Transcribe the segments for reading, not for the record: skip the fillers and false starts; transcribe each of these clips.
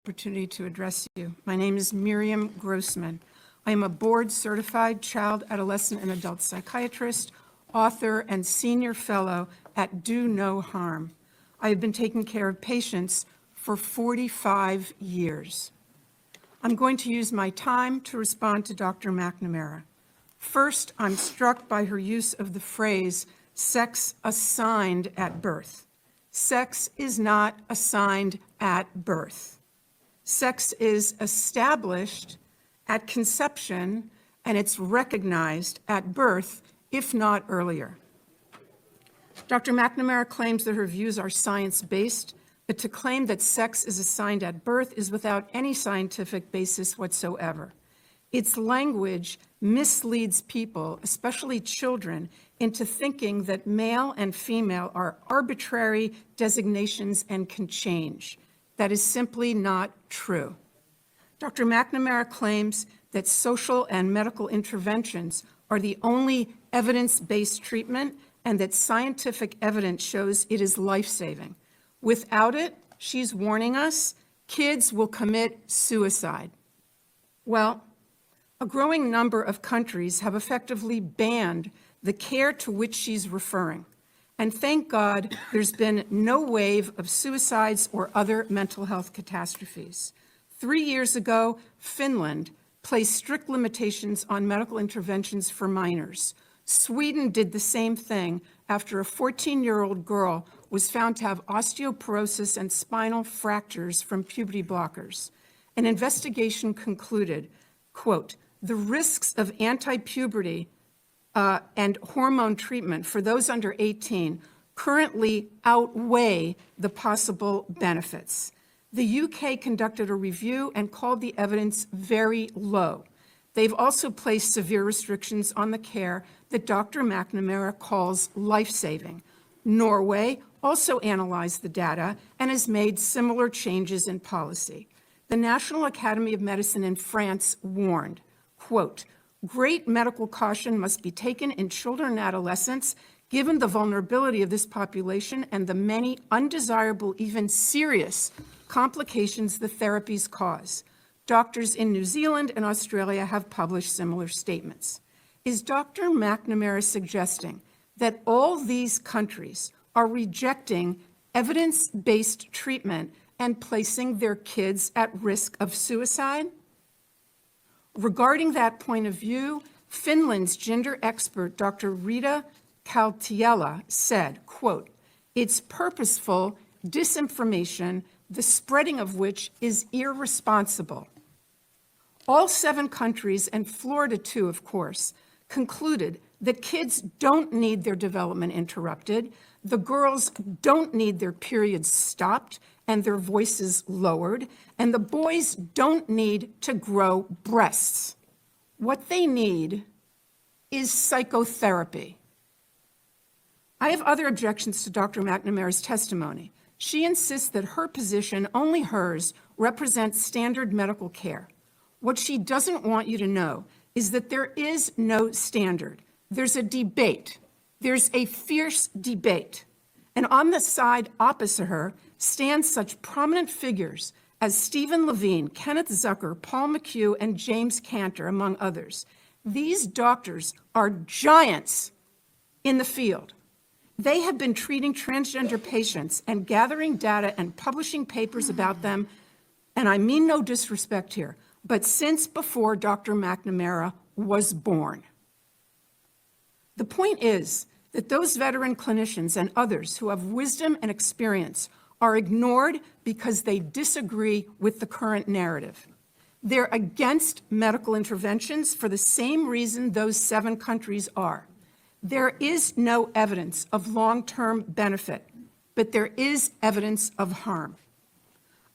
Opportunity to address you. My name is Miriam Grossman. I am a board-certified child, adolescent, and adult psychiatrist, author, and senior fellow at Do No Harm. I have been taking care of patients for 45 years. I'm going to use my time to respond to Dr. McNamara. First, I'm struck by her use of the phrase, sex assigned at birth. Sex is not assigned at birth. Sex is established at conception, and it's recognized at birth, if not earlier. Dr. McNamara claims that her views are science-based, but to claim that sex is assigned at birth is without any scientific basis whatsoever. Its language misleads people, especially children, into thinking that male and female are arbitrary designations and can change. That is simply not true. Dr. McNamara claims that social and medical interventions are the only evidence-based treatment and that scientific evidence shows it is life-saving. Without it, she's warning us, kids will commit suicide. Well, a growing number of countries have effectively banned the care to which she's referring. And thank God there's been no wave of suicides or other mental health catastrophes. 3 years ago, Finland placed strict limitations on medical interventions for minors. Sweden did the same thing after a 14-year-old girl was found to have osteoporosis and spinal fractures from puberty blockers. An investigation concluded, quote, the risks of anti-puberty and hormone treatment for those under 18 currently outweigh the possible benefits. The UK conducted a review and called the evidence very low. They've also placed severe restrictions on the care that Dr. McNamara calls life-saving. Norway also analyzed the data and has made similar changes in policy. The National Academy of Medicine in France warned, quote, great medical caution must be taken in children and adolescents, given the vulnerability of this population and the many undesirable, even serious complications the therapies cause. Doctors in New Zealand and Australia have published similar statements. Is Dr. McNamara suggesting that all these countries are rejecting evidence-based treatment and placing their kids at risk of suicide? Regarding that point of view, Finland's gender expert, Dr. Rita Kaltiala, said, quote, it's purposeful disinformation, the spreading of which is irresponsible. All 7 countries, and Florida too, of course, concluded that kids don't need their development interrupted, the girls don't need their periods stopped and their voices lowered, and the boys don't need to grow breasts. What they need is psychotherapy. I have other objections to Dr. McNamara's testimony. She insists that her position, only hers, represents standard medical care. What she doesn't want you to know is that there is no standard. There's a debate. There's a fierce debate. And on the side opposite her stand such prominent figures as Stephen Levine, Kenneth Zucker, Paul McHugh, and James Cantor, among others. These doctors are giants in the field. They have been treating transgender patients and gathering data and publishing papers about them, and I mean no disrespect here, but since before Dr. McNamara was born. The point is that those veteran clinicians and others who have wisdom and experience are ignored because they disagree with the current narrative. They're against medical interventions for the same reason those 7 countries are. There is no evidence of long-term benefit, but there is evidence of harm.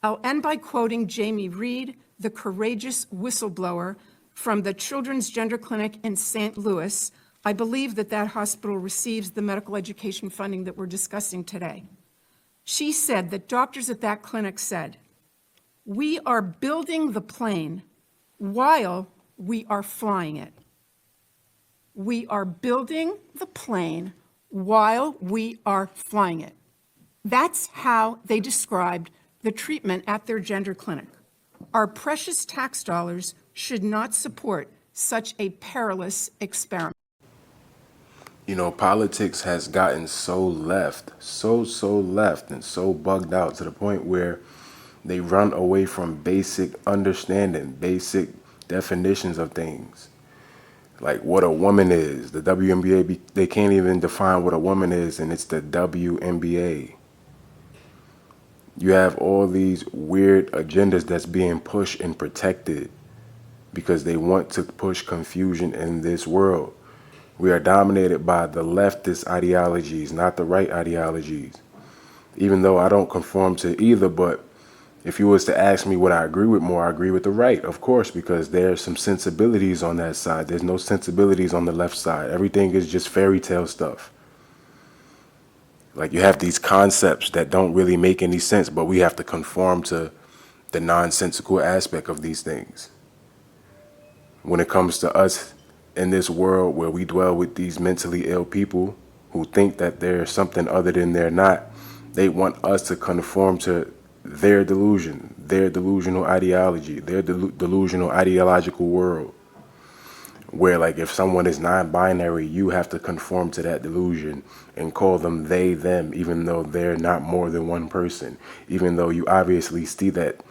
I'll end by quoting Jamie Reed, the courageous whistleblower from the Children's Gender Clinic in St. Louis. I believe that that hospital receives the medical education funding that we're discussing today. She said that doctors at that clinic said, we are building the plane while we are flying it. We are building the plane while we are flying it. That's how they described the treatment at their gender clinic. Our precious tax dollars should not support such a perilous experiment. You know, politics has gotten so left, so left and so bugged out to the point where they run away from basic understanding, basic definitions of things. Like what a woman is. The WNBA, they can't even define what a woman is, and it's the WNBA. You have all these weird agendas that's being pushed and protected because they want to push confusion in this world. We are dominated by the leftist ideologies, not the right ideologies. Even though I don't conform to either, but if you was to ask me what I agree with more, I agree with the right, of course, because there's some sensibilities on that side. There's no sensibilities on the left side. Everything is just fairy tale stuff. Like you have these concepts that don't really make any sense, but we have to conform to the nonsensical aspect of these things. When it comes to us in this world where we dwell with these mentally ill people who think that they're something other than they're not, they want us to conform to their delusion, their delusional ideology, their delusional ideological world. Where like if someone is non-binary, you have to conform to that delusion and call them they, them, even though they're not more than one person, even though you obviously see that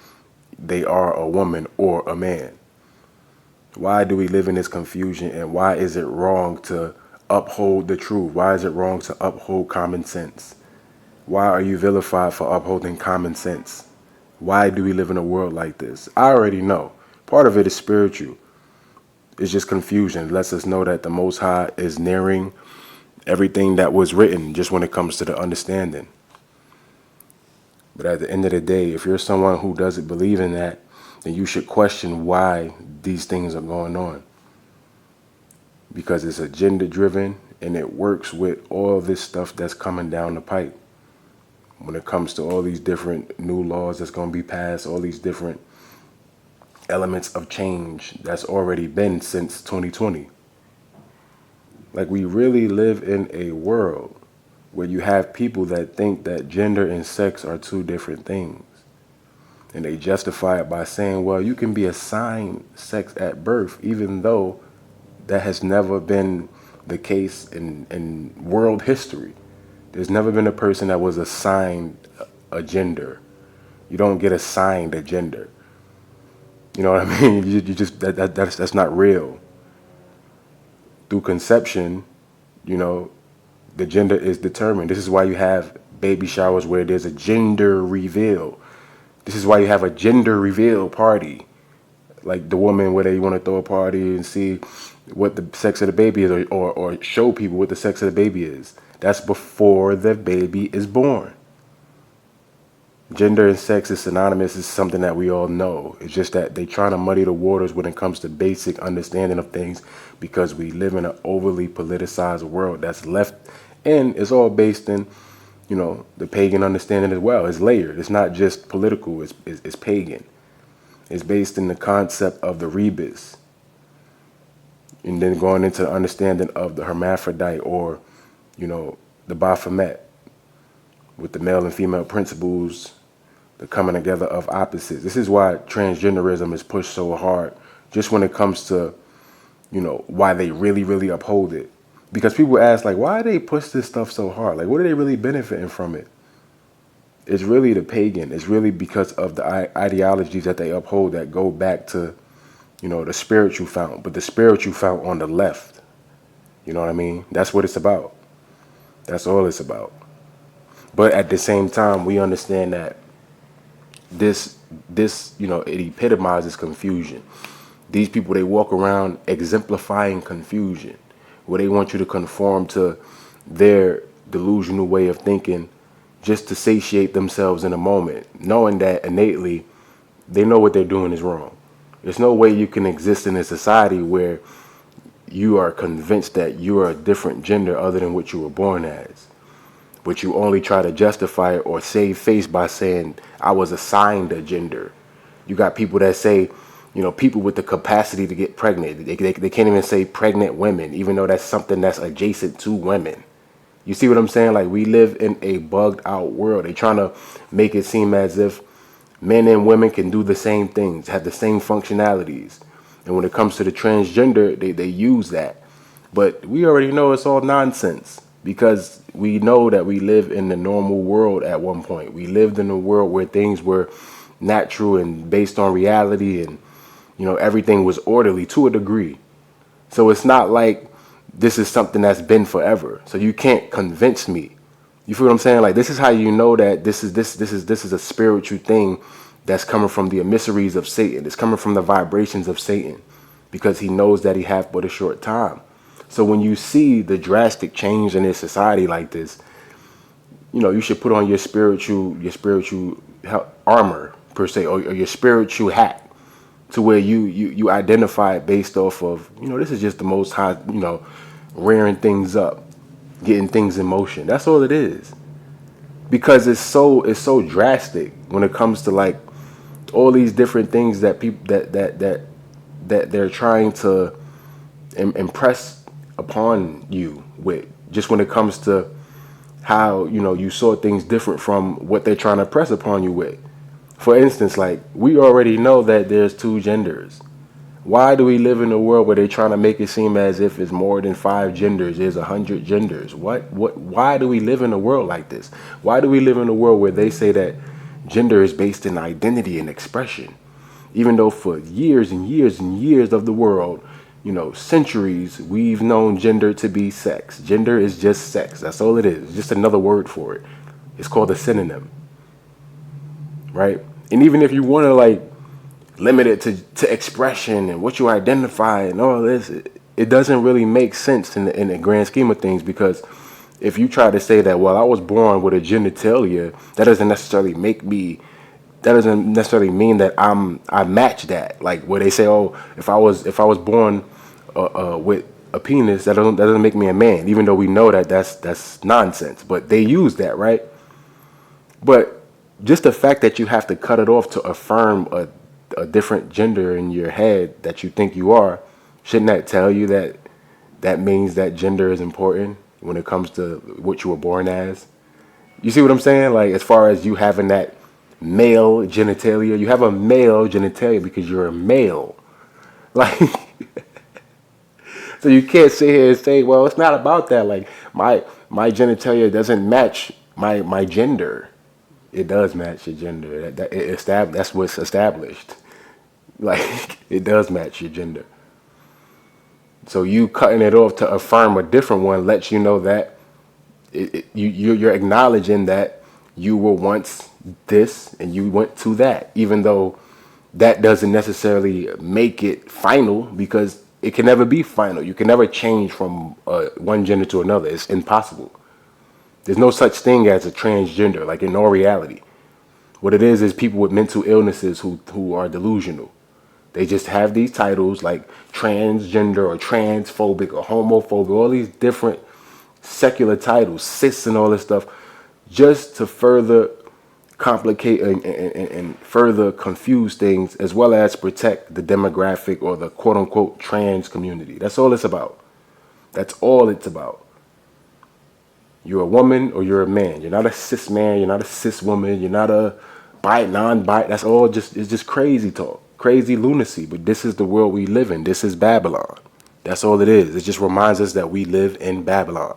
they are a woman or a man. Why do we live in this confusion, and why is it wrong to uphold the truth? Why is it wrong to uphold common sense? Why are you vilified for upholding common sense? Why do we live in a world like this? I already know. Part of it is spiritual. It's just confusion. It lets us know that the Most High is nearing everything that was written just when it comes to the understanding. But at the end of the day, if you're someone who doesn't believe in that, then you should question why these things are going on. Because it's agenda driven and it works with all this stuff that's coming down the pipe. When it comes to all these different new laws that's going to be passed, all these different elements of change that's already been since 2020. Like we really live in a world where you have people that think that gender and sex are two different things. And they justify it by saying, well, you can be assigned sex at birth, even though that has never been the case in world history. There's never been a person that was assigned a gender. You don't get assigned a gender. You know what I mean? You just that's not real. Through conception, you know, the gender is determined. This is why you have baby showers where there's a gender reveal. This is why you have a gender reveal party. Like the woman where they want to throw a party and see what the sex of the baby is, or show people what the sex of the baby is. That's before the baby is born. Gender and sex is synonymous. It's something that we all know. It's just that they trying to muddy the waters when it comes to basic understanding of things, because we live in an overly politicized world that's left, and it's all based in, you know, the pagan understanding as well. It's layered. It's not just political. It's pagan. It's based in the concept of the rebus, and then going into the understanding of the hermaphrodite, or, you know, the Baphomet, with the male and female principles, the coming together of opposites. This is why transgenderism is pushed so hard, just when it comes to, you know, why they really, really uphold it. Because people ask, like, why do they push this stuff so hard? Like, what are they really benefiting from it? It's really the pagan. It's really because of the ideologies that they uphold that go back to, you know, the spiritual fount, but the spiritual fount on the left. You know what I mean? That's what it's about. That's all it's about. But at the same time, we understand that this, you know, it epitomizes confusion. These people, they walk around exemplifying confusion, where they want you to conform to their delusional way of thinking just to satiate themselves in a moment, knowing that innately they know what they're doing is wrong. There's no way you can exist in a society where you are convinced that you are a different gender other than what you were born as, but you only try to justify it or save face by saying, I was assigned a gender. You got people that say, you know, people with the capacity to get pregnant. They can't even say pregnant women, even though that's something that's adjacent to women. You see what I'm saying? Like, we live in a bugged out world. They trying to make it seem as if, Men and women can do the same things, have the same functionalities. And when it comes to the transgender, they use that. But we already know it's all nonsense because we know that we live in the normal world at one point. We lived in a world where things were natural and based on reality, and everything was orderly to a degree. So it's not like this is something that's been forever. So you can't convince me. You feel what I'm saying? Like, this is how you know that this is a spiritual thing that's coming from the emissaries of Satan. It's coming from the vibrations of Satan because he knows that he have but a short time. So when you see the drastic change in this society like this, you should put on your spiritual armor per se, or your spiritual hat, to where you identify it based off of, this is just the Most High, rearing things up, getting things in motion. That's all it is. Because it's so drastic when it comes to like all these different things that people that they're trying to impress upon you with, just when it comes to how you saw things different from what they're trying to press upon you with. For instance, like, we already know that there's two genders. Why do we live in a world where they're trying to make it seem as if it's more than 5 genders, there's 100 genders? Why do we live in a world like this? Why do we live in a world where they say that gender is based in identity and expression? Even though for years and years and years of the world, centuries, we've known gender to be sex. Gender is just sex. That's all it is. It's just another word for it. It's called a synonym. Right? And even if you want to like limit it to expression and what you identify and all this, it doesn't really make sense in the grand scheme of things, because if you try to say that, well, I was born with a genitalia, that doesn't necessarily mean that I match that. Like where they say, oh, if I was born with a penis, that doesn't make me a man, even though we know that that's nonsense. But they use that, right? But just the fact that you have to cut it off to affirm a different gender in your head that you think you are, shouldn't that tell you that means that gender is important when it comes to what you were born as? You see what I'm saying? Like, as far as you having that male genitalia, you have a male genitalia because you're a male. Like, so you can't sit here and say, well, it's not about that. Like, my genitalia doesn't match my gender. It does match your gender. That's what's established. Like, it does match your gender. So you cutting it off to affirm a different one lets you know that you're acknowledging that you were once this and you went to that, even though that doesn't necessarily make it final, because it can never be final. You can never change from one gender to another. It's impossible. There's no such thing as a transgender, like, in all reality. What it is people with mental illnesses who are delusional. They just have these titles like transgender or transphobic or homophobic, all these different secular titles, cis and all this stuff, just to further complicate and further confuse things, as well as protect the demographic or the quote unquote trans community. That's all it's about. That's all it's about. You're a woman or you're a man. You're not a cis man. You're not a cis woman. You're not a non-bi. That's all it's just crazy talk, crazy lunacy. But this is the world we live in. This is Babylon. That's all it is. It just reminds us that we live in Babylon.